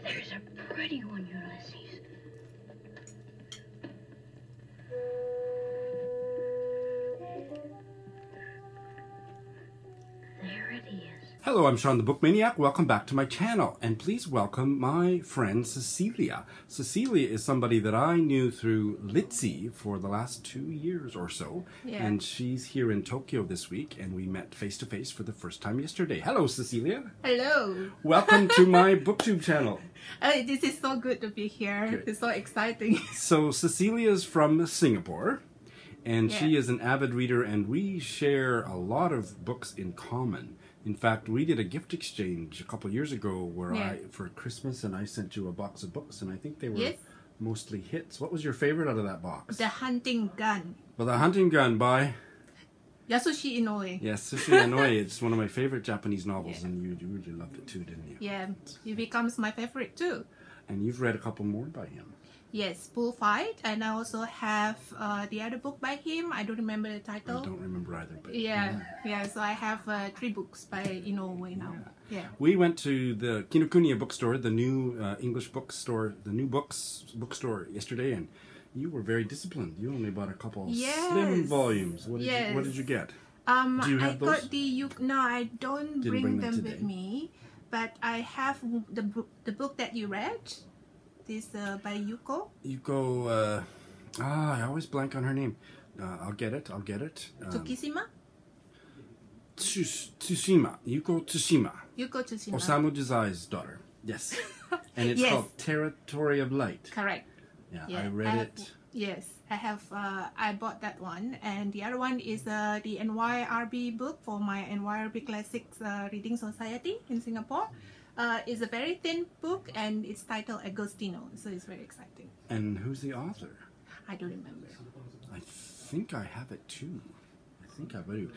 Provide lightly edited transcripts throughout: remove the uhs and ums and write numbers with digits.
There's a pretty one, Ulysses. There it is. Hello, I'm Shawn the Book Maniac. Welcome back to my channel. And please welcome my friend Sisilia. Sisilia is somebody that I knew through Litsy for the last 2 years or so. Yeah. And she's here in Tokyo this week, and we met face to face for the first time yesterday. Hello, Sisilia. Hello. Welcome to my BookTube channel. This is so good to be here. Good. It's so exciting. So Sisilia is from Singapore, and Yeah. she is an avid reader, and we share a lot of books in common. In fact, we did a gift exchange a couple years ago where Yeah. for Christmas, and I sent you a box of books, and I think they were Yes. mostly hits. What was your favorite out of that box? The Hunting Gun. Well, The Hunting Gun by Yasushi Inoue. Sisilia and Shawn. It's one of my favorite Japanese novels, Yeah. and you really loved it too, didn't you? Yeah, it becomes my favorite too. And you've read a couple more by him. Yes, Bullfight, and I also have the other book by him. I don't remember the title. I don't remember either, but Yeah. So I have 3 books by Inoue now. Yeah. We went to the Kinokuniya bookstore, the new English bookstore, the new bookstore yesterday, and you were very disciplined. You only bought a couple slim volumes. What did you get? Do you have I those? got the No, I don't bring them today. with me, but I have the book that you read. This by Yuko. Yuko, I always blank on her name. I'll get it. Tsukishima? Tsushima. Yuko Tsushima. Yuko Tsushima. Osamu Dazai's daughter. Yes. And it's Yes. called Territory of Light. Correct. Yeah, Yeah, I read it. Yes, I have. I bought that one, and the other one is the NYRB book for my NYRB Classics Reading Society in Singapore. It's a very thin book, and it's titled Agostino, so it's very exciting. And who's the author? I don't remember. I think I have it too. I think I do.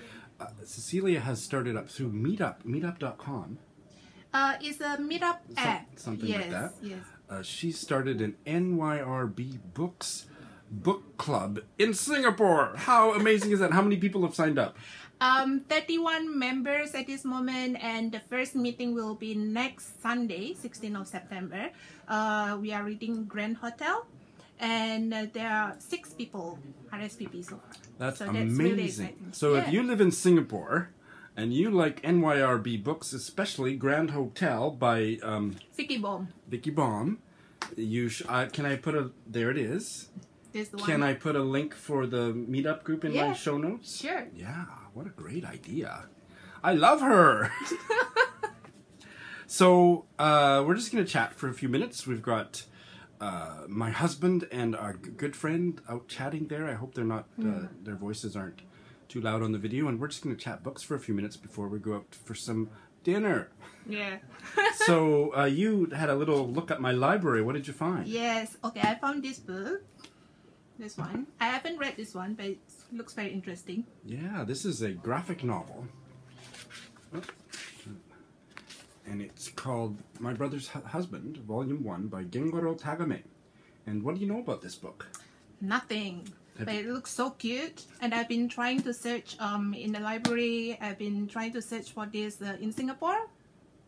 Sisilia has started up through Meetup, meetup.com. It's a Meetup app. Something yes, like that. Yes. She started an NYRB Books book club in Singapore. How amazing is that? How many people have signed up? 31 members at this moment, and the first meeting will be next Sunday, 16th of September. We are reading Grand Hotel, and there are 6 people RSVP so far. That's so amazing. That's really exciting. So if you live in Singapore and you like NYRB books, especially Grand Hotel by Vicky Baum. Vicky Baum, you can I put a there it is. This the one. Can I put a link for the Meetup group in my show notes? Sure. Yeah, what a great idea. I love her. So we're just going to chat for a few minutes. We've got my husband and our good friend out chatting there. I hope they're not their voices aren't too loud on the video. And we're just going to chat books for a few minutes before we go out for some dinner. Yeah. So you had a little look at my library. What did you find? Yes. Okay, I found this book. This one. I haven't read this one, but it looks very interesting. Yeah, this is a graphic novel. And it's called My Brother's Husband, Volume 1 by Gengoro Tagame. And what do you know about this book? Nothing. But it looks so cute. And I've been trying to search in the library. I've been trying to search for this in Singapore,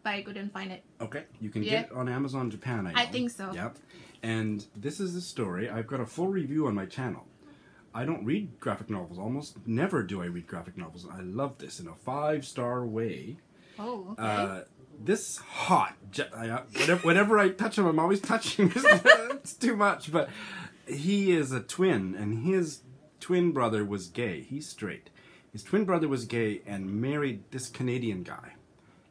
but I couldn't find it. Okay, you can get it on Amazon Japan, I know. I think so. Yep. And this is the story. I've got a full review on my channel. I don't read graphic novels. Almost never do I read graphic novels. I love this in a 5-star way. Oh, okay. This hot. Whenever I touch him, I'm always touching. It's too much. But he is a twin, and his twin brother was gay. He's straight. His twin brother was gay and married this Canadian guy.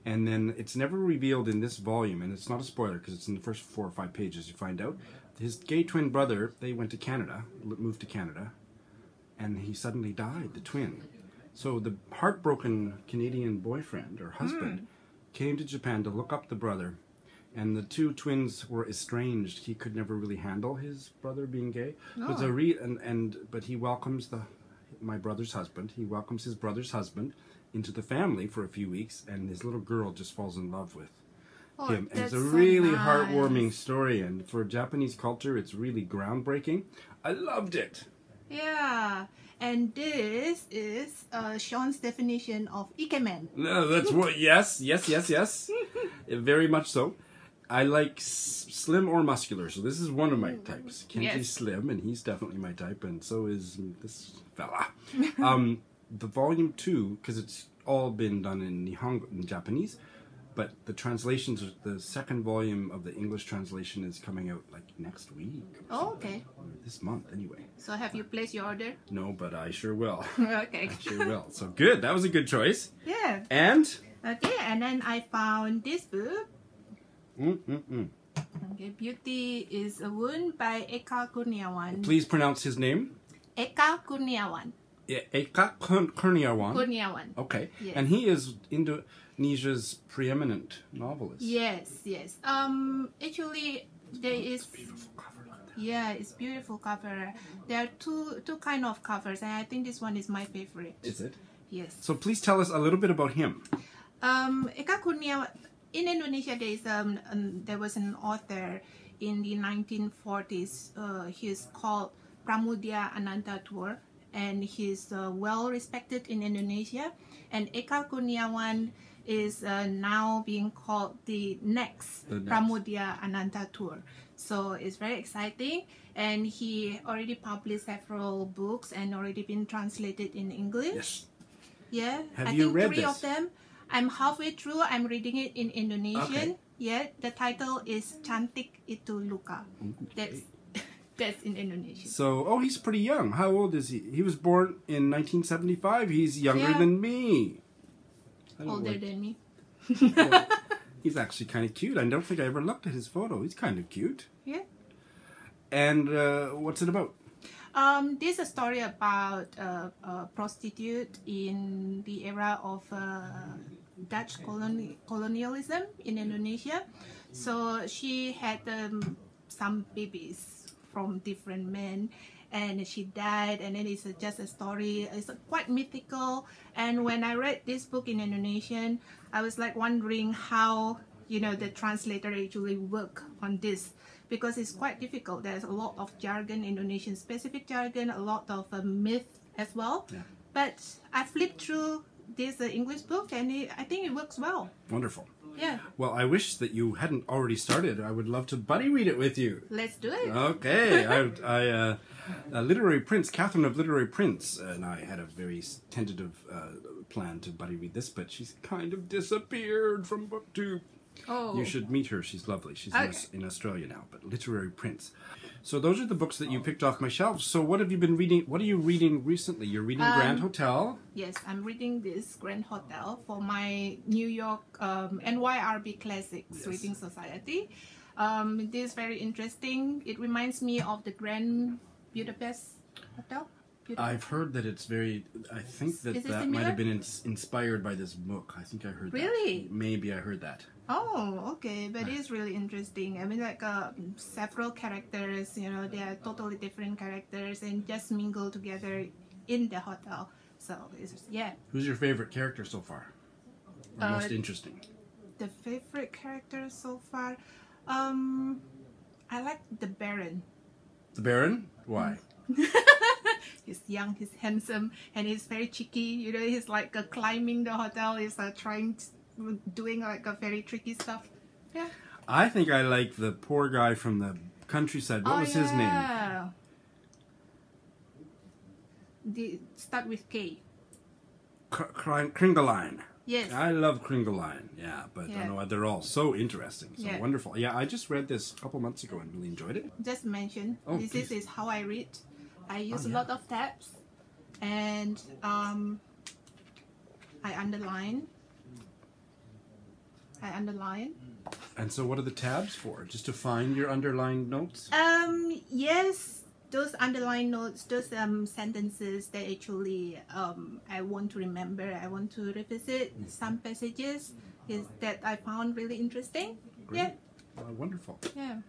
And then it's never revealed in this volume, and it's not a spoiler because it's in the first 4 or 5 pages you find out. His gay twin brother, they went to Canada, moved to Canada, and he suddenly died, the twin. So the heartbroken Canadian boyfriend or husband came to Japan to look up the brother, and the 2 twins were estranged. He could never really handle his brother being gay. But he welcomes my brother's husband. He welcomes his brother's husband into the family for a few weeks, and his little girl just falls in love with him. And it's a really heartwarming story, and for Japanese culture, it's really groundbreaking. I loved it. Yeah, and this is Shawn's definition of ikemen. No, that's what. Yes. Very much so. I like slim or muscular, so this is one of my types. Kenji's Yes. slim, and he's definitely my type, and so is this fella. The volume 2, because it's all been done in Nihongo, in Japanese, but the translations, the second volume of the English translation is coming out like next week. Oh, okay. This month, anyway. So have you placed your order? No, but I sure will. Okay. I sure will. So good. That was a good choice. Yeah. And? Okay, and then I found this book. Okay, Beauty is a Wound by Eka Kurniawan. Please pronounce his name. Eka Kurniawan. Eka Kurniawan. Kurniawan. Okay. Yes. And he is Indonesia's preeminent novelist. Yes, yes. Actually, there is. Beautiful cover. Look at that. Yeah, it's beautiful cover. There are two kind of covers, and I think this one is my favorite. Is it? Yes. So please tell us a little bit about him. Eka Kurniawan. In Indonesia, there was an author in the 1940s. He's called Pramudia Anantatur, and he's well respected in Indonesia. And Eka Kurniawan is now being called the next Pramudia Anantatur. So it's very exciting, and he already published several books and already been translated in English. Yes. Yeah, Have I you think read 3 this? of them. I'm halfway through. I'm reading it in Indonesian. Okay. Yeah, the title is Cantik Itu Luka. That's in Indonesian. So, he's pretty young. How old is he? He was born in 1975. He's younger Yeah. than me. I don't Older know than me. what- He's actually kind of cute. I don't think I ever looked at his photo. He's kind of cute. Yeah. And what's it about? This is a story about a prostitute in the era of Dutch colonialism in Indonesia. So she had some babies from different men, and she died, and then it's just a story. It's quite mythical. And when I read this book in Indonesian, I was like wondering how the translator actually work on this, because it's quite difficult. There's a lot of jargon, Indonesian specific jargon, a lot of myth as well. Yeah. But I flipped through this English book, and I think it works well. Wonderful. Yeah, Well, I wish that you hadn't already started. I would love to buddy read it with you. let's do it. Okay. Literary Prince, Catherine of Literary Prince, and I had a very tentative plan to buddy read this, but she's kind of disappeared from booktube. Oh, You should meet her. She's lovely. She's Okay. in Australia now, but Literary Prince. So those are the books that you picked off my shelves. So what have you been reading? What are you reading recently? You're reading Grand Hotel. Yes, I'm reading this Grand Hotel for my New York NYRB Classics Yes. Reading Society. This is very interesting. It reminds me of the Grand Budapest Hotel. I've heard that it's very. I think that Is it that might have similar? been inspired by this book. I think I heard Really? that. Maybe I heard that. Oh, okay, but it's really interesting. I mean, like several characters, they are totally different characters and just mingle together in the hotel. So Who's your favorite character so far? Or most interesting? the favorite character so far. I like the Baron. The Baron? Why? He's young, he's handsome, and he's very cheeky. He's like climbing the hotel. He's doing like a very tricky stuff. Yeah. I think I like the poor guy from the countryside. What was his name? Start with K. Kringeline. Yes. I love Kringeline. Yeah, but Yeah. they're all so interesting, so Yeah. wonderful. Yeah, I just read this a couple months ago and really enjoyed it. Just mention, Oh, this please. is how I read. I use a yeah. lot of tabs, and I underline. And so what are the tabs for? Just to find your underlined notes? Yes, those underlined notes, those sentences that actually I want to remember. I want to revisit some passages that I found really interesting. Great. Wonderful. Yeah.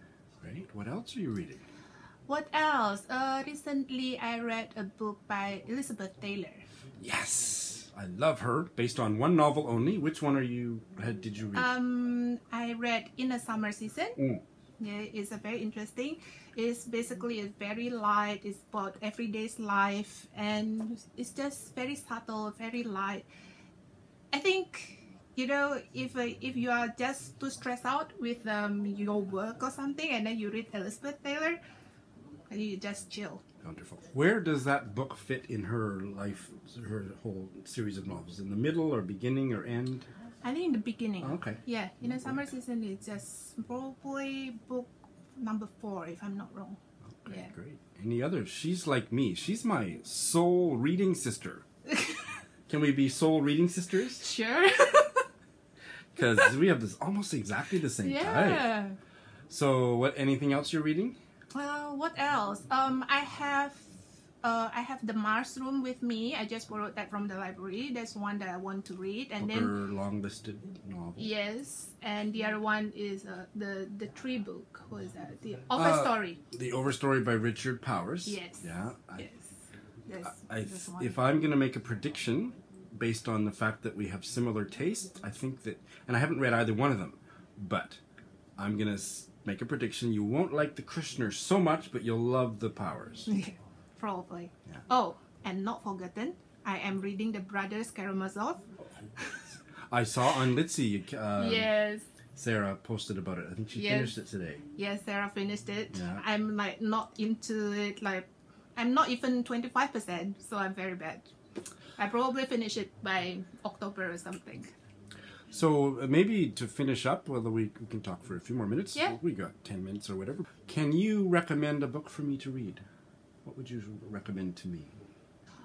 Great. What else are you reading? What else? Recently I read a book by Elizabeth Taylor. Yes! I love her. Based on one novel only. Which one did you read? I read In a Summer Season. Mm. Yeah, it's a very interesting. It's basically a very light. It's about everyday's life, and it's just very subtle, very light. I think you know, if you are just too stressed out with your work or something, and then you read Elizabeth Taylor, and you just chill. Wonderful. Where does that book fit in her life, her whole series of novels? In the middle or beginning or end? I think in the beginning. Okay. Yeah, in the summer season, it's just probably book number 4, if I'm not wrong. Okay, Yeah. great. Any others? She's like me. She's my soul reading sister. Can we be soul reading sisters? Sure. Because we have this almost exactly the same type. Yeah. So, anything else you're reading? What else? I have the Mars Room with me. I just borrowed that from the library. That's one that I want to read. And Booker then long listed novel. yes, and the other one is the tree book. What is that? The Overstory. The Overstory by Richard Powers. Yes. Yeah. Yes. That's one. If I'm going to make a prediction based on the fact that we have similar tastes, I think that, and I haven't read either one of them, but I'm going to make a prediction. You won't like the Krishner so much, but you'll love the Powers. Probably. Yeah. Oh, and not forgotten, I am reading the Brothers Karamazov. I saw on Litsy, Yes. Sarah posted about it. I think she Yes. finished it today. Yes, Sarah finished it. Yeah. I'm like not into it. Like I'm not even 25%, so I'm very bad. I probably finish it by October or something. So maybe to finish up, whether we can talk for a few more minutes. Yeah. We got 10 minutes or whatever. Can you recommend a book for me to read? What would you recommend to me?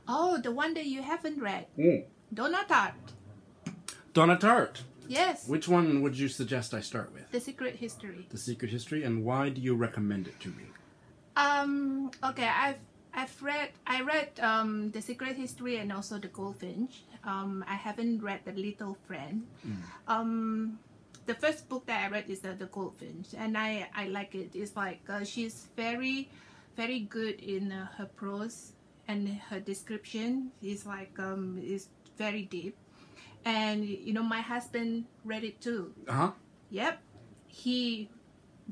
Oh, the one that you haven't read, Mm. Donna Tartt. Donna Tartt. Yes. Which one would you suggest I start with? The Secret History. The Secret History, and why do you recommend it to me? Okay, I read The Secret History and also The Goldfinch. I haven't read The Little Friend. The first book that I read is The Goldfinch, and I like it. It's like she's very, very good in her prose, and her description is like is very deep. And you know, my husband read it too. Uh-huh. Yep, he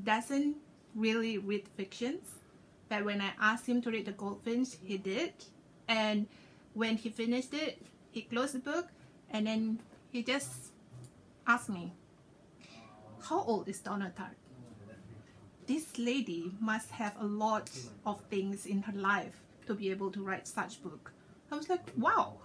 doesn't really read fictions, but when I asked him to read The Goldfinch, he did. And when he finished it, he closed the book, and then he just asked me, "How old is Donna Tartt? This lady must have a lot of things in her life to be able to write such book." I was like, wow.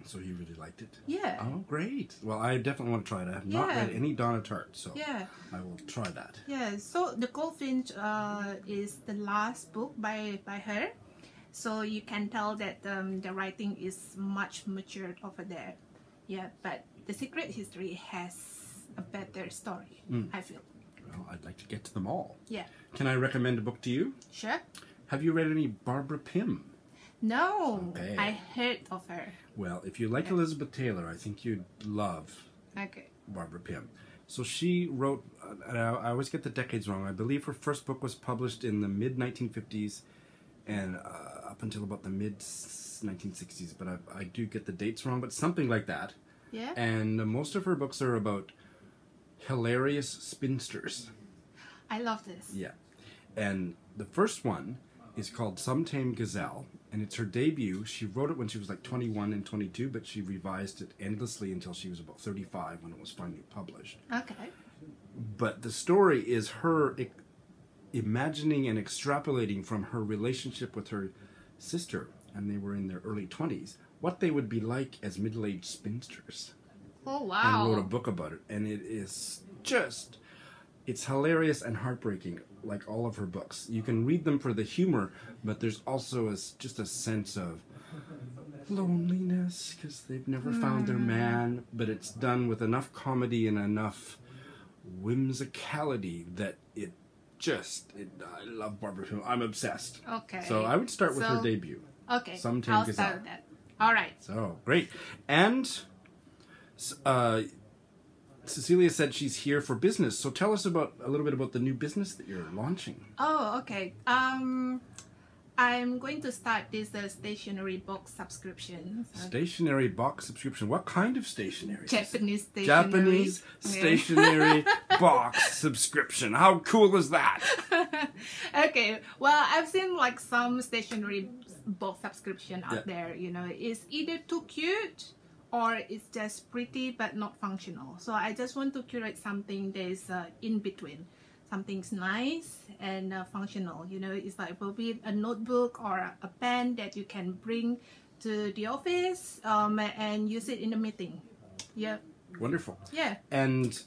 So you really liked it? Yeah. Oh, great. Well, I definitely want to try it. I have not Yeah. read any Donna Tartt, so Yeah. I will try that. Yeah, so The Goldfinch is the last book by her. So you can tell that the writing is much matured over there. Yeah, but The Secret History has a better story, I feel. Well, I'd like to get to them all. Yeah. Can I recommend a book to you? Sure? Have you read any Barbara Pym? No, Okay. I heard of her. Well, if you like Elizabeth Taylor, I think you'd love Okay. Barbara Pym. So she wrote, I always get the decades wrong. I believe her first book was published in the mid-1950s and up until about the mid-1960s, but I do get the dates wrong, but something like that. Yeah? And most of her books are about hilarious spinsters. I love this. Yeah. And the first one is called Some Tame Gazelle, and it's her debut. She wrote it when she was like 21 and 22, but she revised it endlessly until she was about 35 when it was finally published. Okay. But the story is her imagining and extrapolating from her relationship with her sister, and they were in their early 20s, what they would be like as middle-aged spinsters. Oh, wow. And wrote a book about it, and it is just, it's hilarious and heartbreaking, like all of her books. You can read them for the humor, but there's also just a sense of loneliness because they've never found their man, but it's done with enough comedy and enough whimsicality that I love Barbara Pym. I'm obsessed. Okay. So I would start with her So- debut. Okay. Some Tame I'll Gazelle. start with that. All right. So, great. And Cecilia said she's here for business. So tell us a little bit about the new business that you're launching. Oh, okay. I'm going to start this stationery box subscription. Stationery box subscription. What kind of stationery? Japanese stationery. Japanese stationery box subscription. How cool is that? Okay. Well, I've seen like some stationery box subscription out Yeah. there. You know, it's either too cute or it's just pretty but not functional. So I just want to curate something that is in between. Something's nice and functional. You know, it's like probably a notebook or a pen that you can bring to the office and use it in a meeting. Yeah. Wonderful. Yeah. And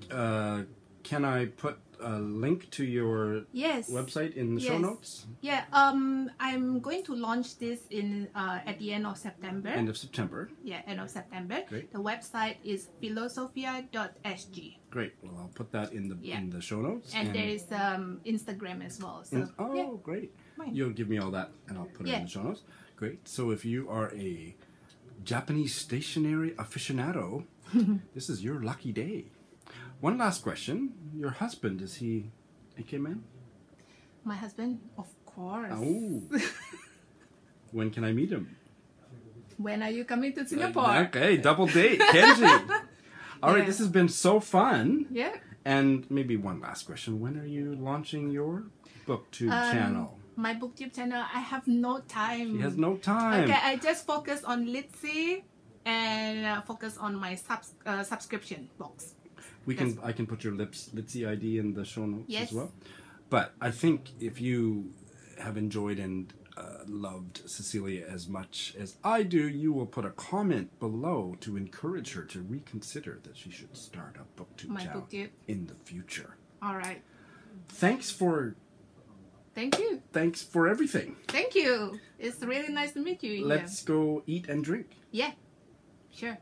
can I put a link to your website in the show notes? Yeah. I'm going to launch this in at the end of September. End of September. Yeah, end of September. Great. The website is philosophia.sg. Great. Well, I'll put that in the show notes. And there is Instagram as well. So great. Fine. You'll give me all that, and I'll put it in the show notes. Great. So if you are a Japanese stationery aficionado, this is your lucky day. One last question. Your husband, is he Ikemen? My husband, of course. Oh. When can I meet him? When are you coming to Singapore? Okay, double date. Kenji. All right, this has been so fun. Yeah. And maybe one last question. When are you launching your BookTube channel? My BookTube channel, I have no time. She has no time. Okay, I just focus on Litsy and focus on my subscription box. I can put your Litsy ID in the show notes Yes. as well. But I think if you have enjoyed and loved Sisilia as much as I do, you will put a comment below to encourage her to reconsider that she should start a BookTube channel in the future. All right. Thanks for everything. Thank you. It's really nice to meet you. Let's go eat and drink. Yeah, sure.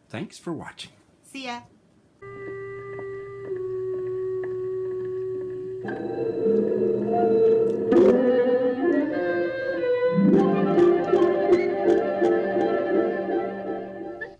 Thanks for watching. See ya.